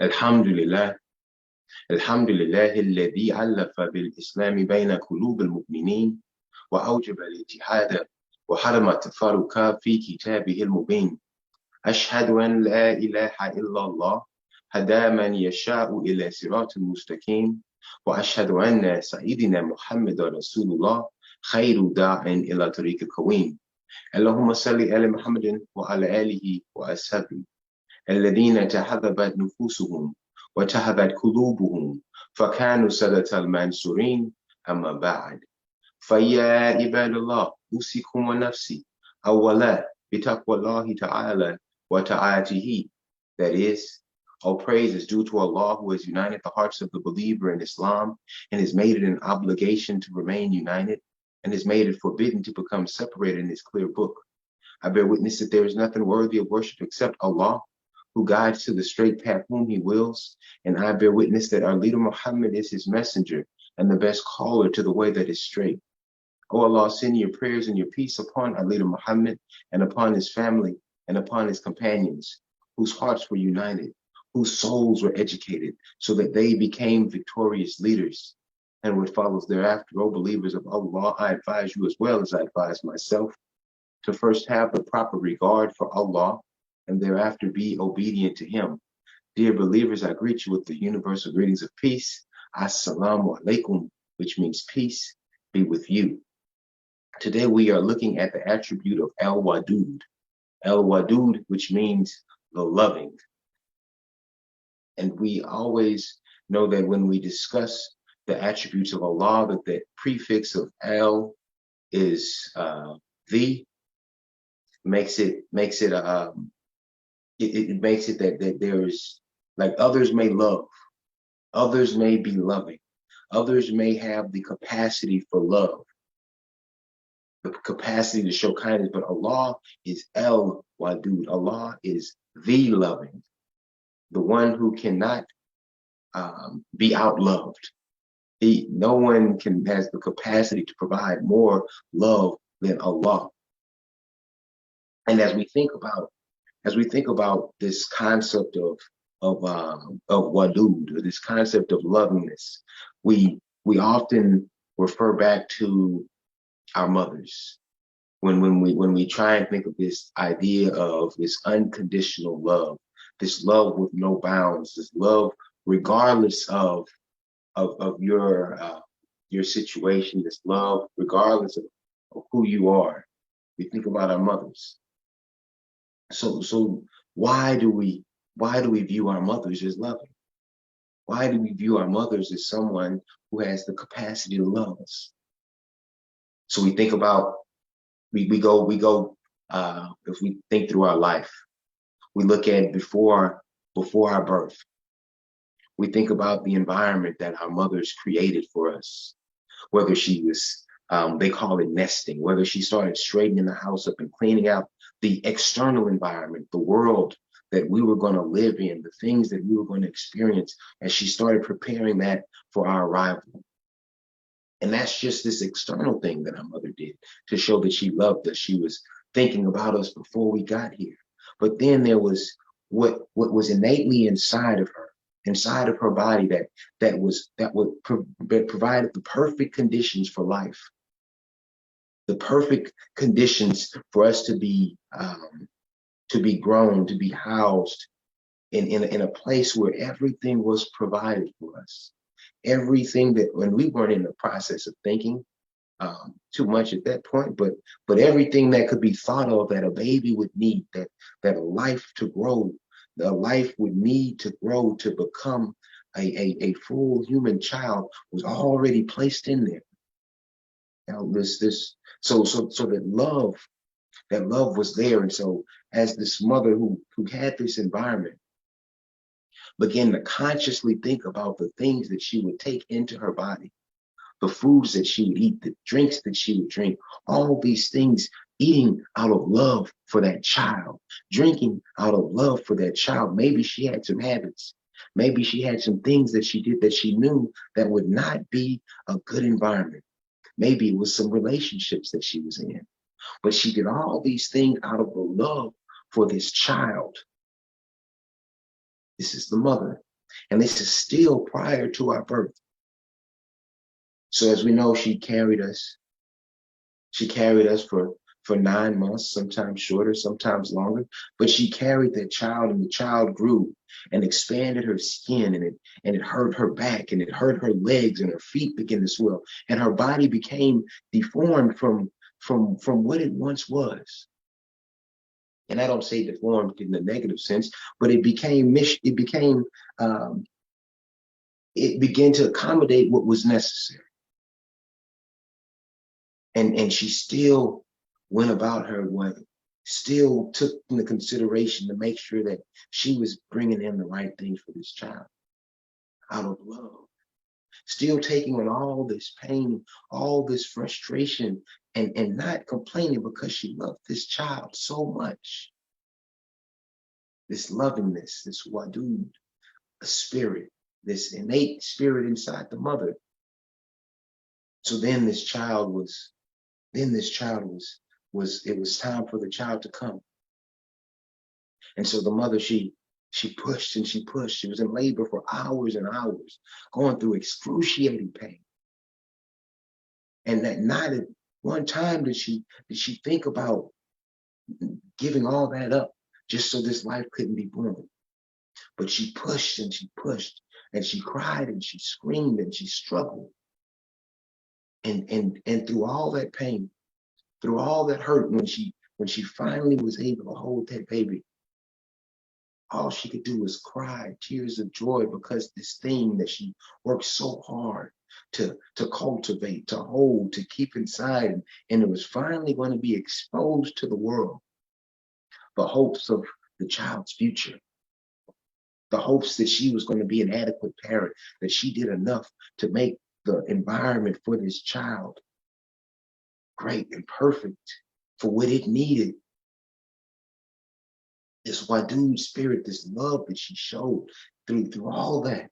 الحمد لله الحمد لله الذي ألف بالإسلام بين قلوب المؤمنين وأوجب الاتحاد وحرم التفرق في كتابه المبين. أشهد أن لا إله إلا الله هدى من يشاء إلى صراط المستقيم، وأشهد أن سيدنا محمد رسول الله خير داع إلى طريق القويم. اللهم صل على محمد وعلى آله وأصحابه الذين تهذبت نفوسهم وتهبت قلوبهم فكانوا سادة المنصورين. أما بعد، فيا عباد الله، أوصيكم ونفسي أولا بتقوى الله تعالى وطاعته. That is, all praise is due to Allah, who has united the hearts of the believer in Islam and has made it an obligation to remain united and has made it forbidden to become separated in His clear book. I bear witness that there is nothing worthy of worship except Allah, who guides to the straight path whom He wills, and I bear witness that our leader Muhammad is His messenger and the best caller to the way that is straight. O Allah, send your prayers and your peace upon our leader Muhammad and upon his family and upon his companions, whose hearts were united, whose souls were educated, so that they became victorious leaders. And what follows thereafter, O believers of Allah, I advise you as well as I advise myself, to first have the proper regard for Allah and thereafter be obedient to Him. Dear believers, I greet you with the universal greetings of peace. Assalamu alaikum, which means peace be with you. Today we are looking at the attribute of Al-Wadud. Al-Wadud, which means the loving. And we always know that when we discuss the attributes of Allah, that the prefix of Al is the, makes it that there is, like, others may love, others may be loving, others may have the capacity for love, the capacity to show kindness, but Allah is Al-Wadud. Allah is the loving, the one who cannot be outloved. No one has the capacity to provide more love than Allah. And as we think about this concept of wadud, or this concept of lovingness, we often refer back to our mothers when we try and think of this idea of this unconditional love, this love with no bounds, this love regardless of your situation, this love regardless of who you are. We think about our mothers. So why do we view our mothers as loving? Why do we view our mothers as someone who has the capacity to love us? So we think about, we go if we think through our life, we look at before our birth. We think about the environment that our mothers created for us, whether she was, they call it nesting, whether she started straightening the house up and cleaning out the external environment, the world that we were going to live in, the things that we were going to experience, as she started preparing that for our arrival. And that's just this external thing that our mother did to show that she loved us. She was thinking about us before we got here. But then there was what was innately inside of her body that provided the perfect conditions for life, the perfect conditions for us to be grown, to be housed in a place where everything was provided for us. Everything that, when we weren't in the process of thinking too much at that point, but everything that could be thought of that a baby would need, that a life to grow, the life would need to grow to become a full human child, was already placed in there. Now so that love was there. And so as this mother who had this environment began to consciously think about the things that she would take into her body, the foods that she would eat, the drinks that she would drink, all these things, eating out of love for that child, drinking out of love for that child. Maybe she had some habits. Maybe she had some things that she did that she knew that would not be a good environment. Maybe it was some relationships that she was in. But she did all these things out of the love for this child. This is the mother. And this is still prior to our birth. So as we know, she carried us. She carried us for 9 months, sometimes shorter, sometimes longer. But she carried that child, and the child grew and expanded her skin, and it hurt her back, and it hurt her legs, and her feet began to swell, and her body became deformed from what it once was. And I don't say deformed in the negative sense, but it began to accommodate what was necessary. And she still went about her way, still took into consideration to make sure that she was bringing in the right things for this child out of love, still taking on all this pain, all this frustration, and not complaining because she loved this child so much. This lovingness, this wadud, a spirit, this innate spirit inside the mother. So then this child was, it was time for the child to come. And so the mother, she pushed and she pushed. She was in labor for hours and hours, going through excruciating pain. And that not at one time did she think about giving all that up just so this life couldn't be born. But she pushed and she pushed, and she cried and she screamed and she struggled. And through all that pain, through all that hurt, when she finally was able to hold that baby, all she could do was cry tears of joy, because this thing that she worked so hard to cultivate, to hold, to keep inside, and it was finally going to be exposed to the world. The hopes of the child's future, the hopes that she was going to be an adequate parent, that she did enough to make the environment for this child great and perfect for what it needed. This Wadud spirit, this love that she showed through all that.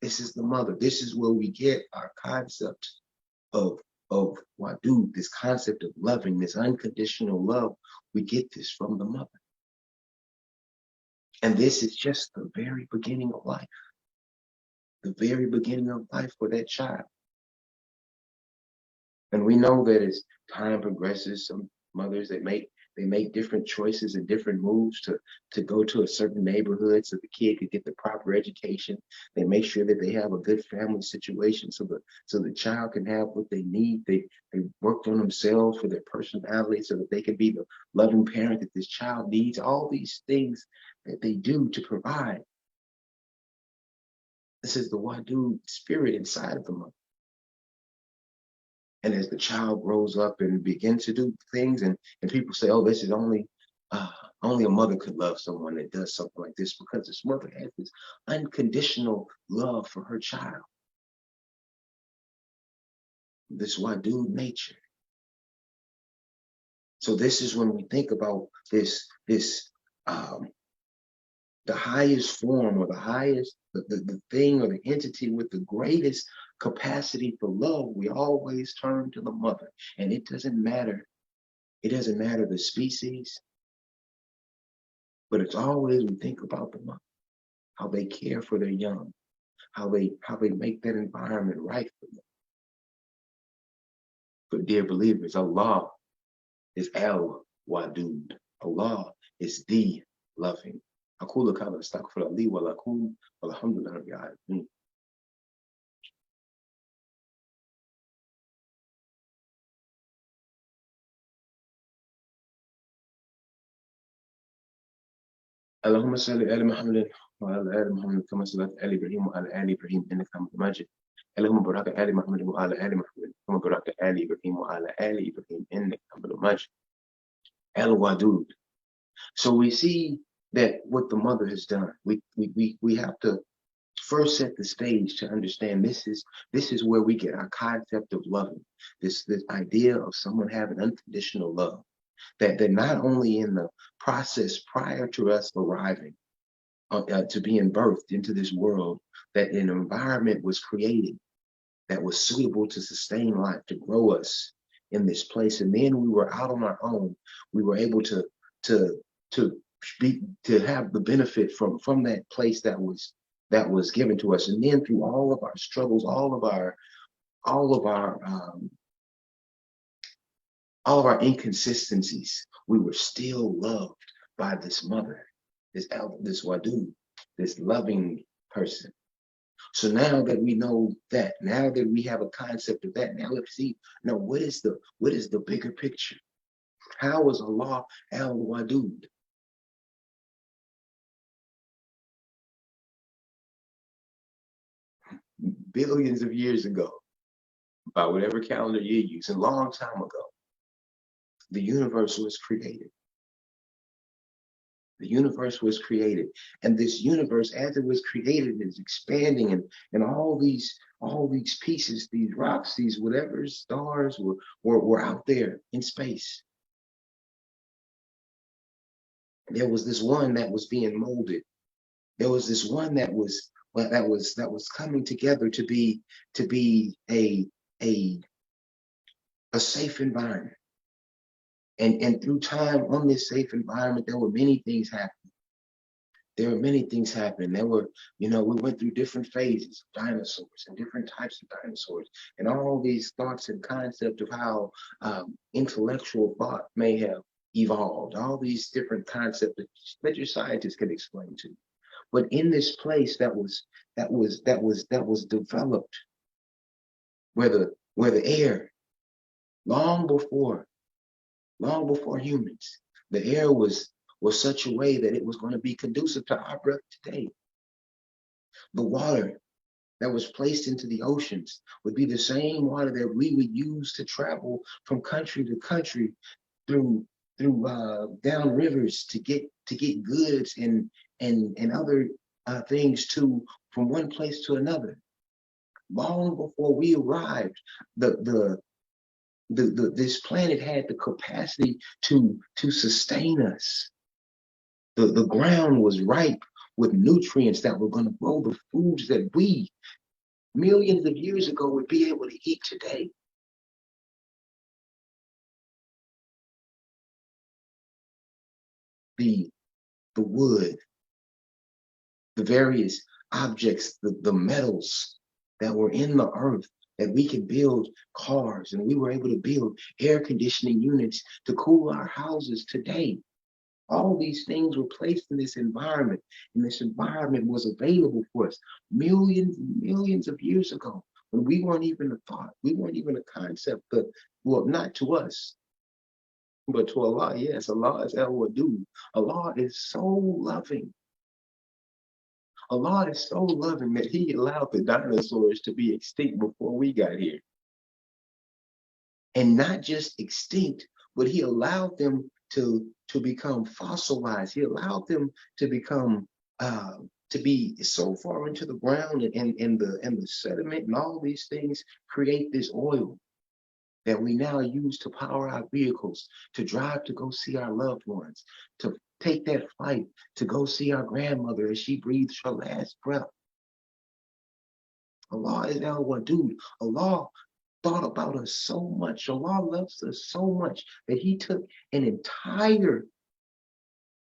This is the mother. This is where we get our concept of Wadud, this concept of loving, this unconditional love. We get this from the mother. And this is just the very beginning of life. The very beginning of life for that child. And we know that as time progresses, some mothers, they make different choices and different moves to go to a certain neighborhood so the kid could get the proper education. They make sure that they have a good family situation so the child can have what they need. They worked on themselves for their personality so that they can be the loving parent that this child needs. All these things that they do to provide. This is the Wadud spirit inside of the mother. And as the child grows up and begins to do things, and people say, oh, this is only a mother could love someone that does something like this, because this mother has this unconditional love for her child. This Wadud nature. So this is when we think about this the highest form, or the highest, the thing or the entity with the greatest capacity for love, we always turn to the mother. And it doesn't matter the species, but it's always, we think about the mother, how they care for their young, how they make that environment right for them. But dear believers, Allah is Al-Wadud. Allah is the loving. أقول كذا أستغفر لي ولكم والحمد لله رب العالمين. اللهم صل على محمد وعلى آل محمد كما صليت على إبراهيم وعلى آل إبراهيم إنك حميد مجيد. اللهم بارك على محمد وعلى آل محمد كما باركت على إبراهيم وعلى آل إبراهيم إنك حميد مجيد. Al-Wadud. So we see that what the mother has done, we have to first set the stage to understand this is where we get our concept of loving, this idea of someone having unconditional love, that not only in the process prior to us arriving to being birthed into this world, that an environment was created that was suitable to sustain life, to grow us in this place, and then we were out on our own. We were able to to to to have the benefit from that place that was given to us. And then through all of our struggles, all of our um, all of our inconsistencies, we were still loved by this mother, this Wadud, this loving person. So now that we know that, now that we have a concept of that, now let's see, now what is the bigger picture? How was Allah Al-Wadud? Billions of years ago, by whatever calendar you use, a long time ago, the universe was created. The universe was created. And this universe, as it was created, is expanding, and all these pieces, these rocks, these whatever stars were out there in space. There was this one that was being molded. There was this one that was coming together to be a safe environment. And through time on this safe environment, there were many things happening. There were many things happening. There were, we went through different phases of dinosaurs and different types of dinosaurs, and all these thoughts and concepts of how intellectual thought may have evolved. All these different concepts that your scientists can explain to you. But in this place that was developed, where the air, long before humans, the air was such a way that it was going to be conducive to our breath today. The water that was placed into the oceans would be the same water that we would use to travel from country to country through down rivers to get goods and other things from one place to another. Long before we arrived, this planet had the capacity to sustain us. The ground was ripe with nutrients that were going to grow the foods that we, millions of years ago, would be able to eat today. The wood, the various objects, the metals that were in the earth, that we could build cars, and we were able to build air conditioning units to cool our houses today. All these things were placed in this environment, and this environment was available for us millions and millions of years ago, when we weren't even a thought, we weren't even a concept, but, well, not to us, but to Allah. Yes, Allah is Al-Wadud. Allah is so loving. Allah is so loving that He allowed the dinosaurs to be extinct before we got here. And not just extinct, but He allowed them to become fossilized. He allowed them to become to be so far into the ground, and the sediment and all these things create this oil that we now use to power our vehicles, to drive to go see our loved ones, to take that flight to go see our grandmother as she breathes her last breath. Allah is Al-Wadud. Allah thought about us so much. Allah loves us so much that He took an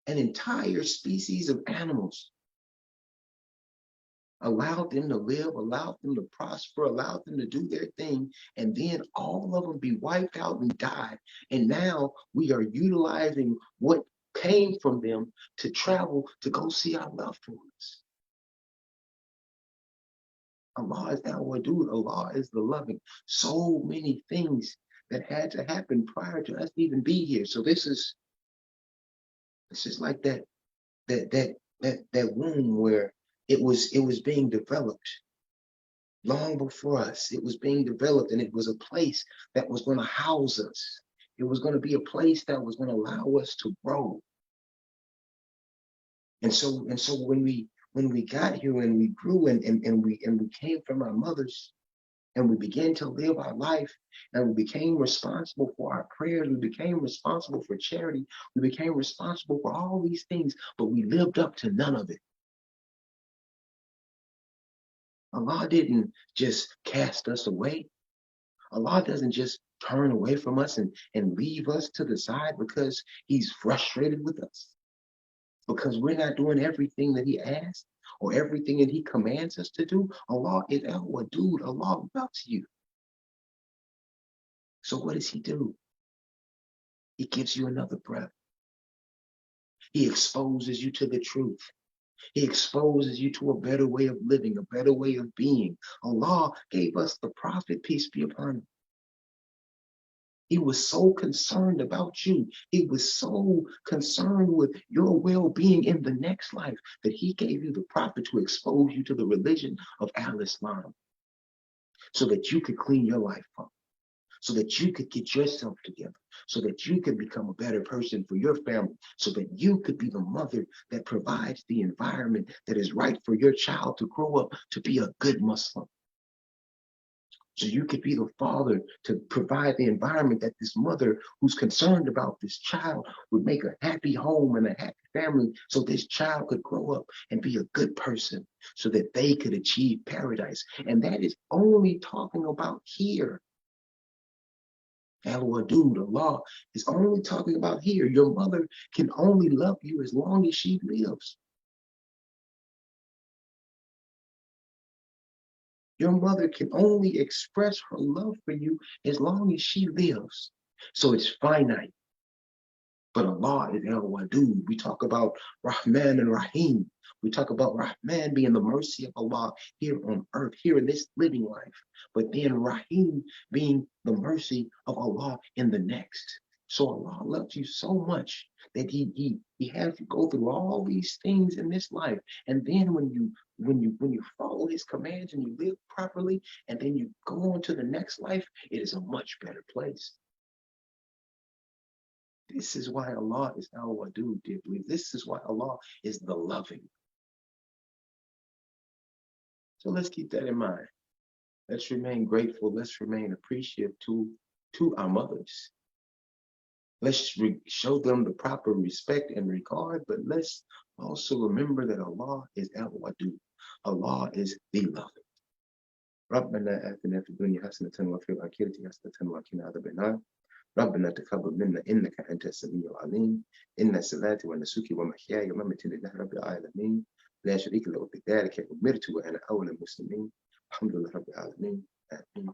entire species of animals, allowed them to live, allowed them to prosper, allowed them to do their thing, and then all of them be wiped out and die. And now we are utilizing what came from them to travel to go see our loved ones. Allah is Al-Wadud. Allah is the loving. So many things that had to happen prior to us even be here. So this is like that womb where it was being developed long before us. It was being developed, and it was a place that was going to house us. It was going to be a place that was going to allow us to grow. And so when we got here and we grew and we came from our mothers, and we began to live our life, and we became responsible for our prayers, we became responsible for charity, we became responsible for all these things, but we lived up to none of it. Allah didn't just cast us away. Allah doesn't just turn away from us and leave us to the side because he's frustrated with us, because we're not doing everything that he asks or everything that he commands us to do. Allah is Al-Wadud. Allah loves you. So what does he do? He gives you another breath. He exposes you to the truth. He exposes you to a better way of living, a better way of being. Allah gave us the Prophet, peace be upon him. He was so concerned about you. He was so concerned with your well-being in the next life that he gave you the Prophet to expose you to the religion of Al-Islam so that you could clean your life up, so that you could get yourself together, so that you could become a better person for your family, so that you could be the mother that provides the environment that is right for your child to grow up to be a good Muslim. So you could be the father to provide the environment that this mother who's concerned about this child would make a happy home and a happy family so this child could grow up and be a good person so that they could achieve paradise. And that is only talking about here. Al-Wadud, Allah is only talking about here. Your mother can only love you as long as she lives. Your mother can only express her love for you as long as she lives. So it's finite. But Allah is Al-Wadud. We talk about Rahman and Rahim. We talk about Rahman being the mercy of Allah here on earth, here in this living life. But then Rahim being the mercy of Allah in the next. So Allah loves you so much that he has you go through all these things in this life. And then when you follow his commands and you live properly, and then you go on to the next life, it is a much better place. This is why Allah is Al-Wadud, dear believers. This is why Allah is the loving. So let's keep that in mind. Let's remain grateful. Let's remain appreciative to our mothers. Let's show them the proper respect and regard, but let's also remember that Allah is Al-Wadud. Allah is the loving. ربنا آتنا في الدنيا حسنة وفي الآخرة حسنة وقنا عذاب النار. ربنا تقبل منا إنك أنت السميع العليم. إن صلاتي ونسكي ومحياي ومماتي لله رب العالمين لا شريك له بذلك أمرت وأنا أول المسلمين. الحمد لله رب العالمين. آمين.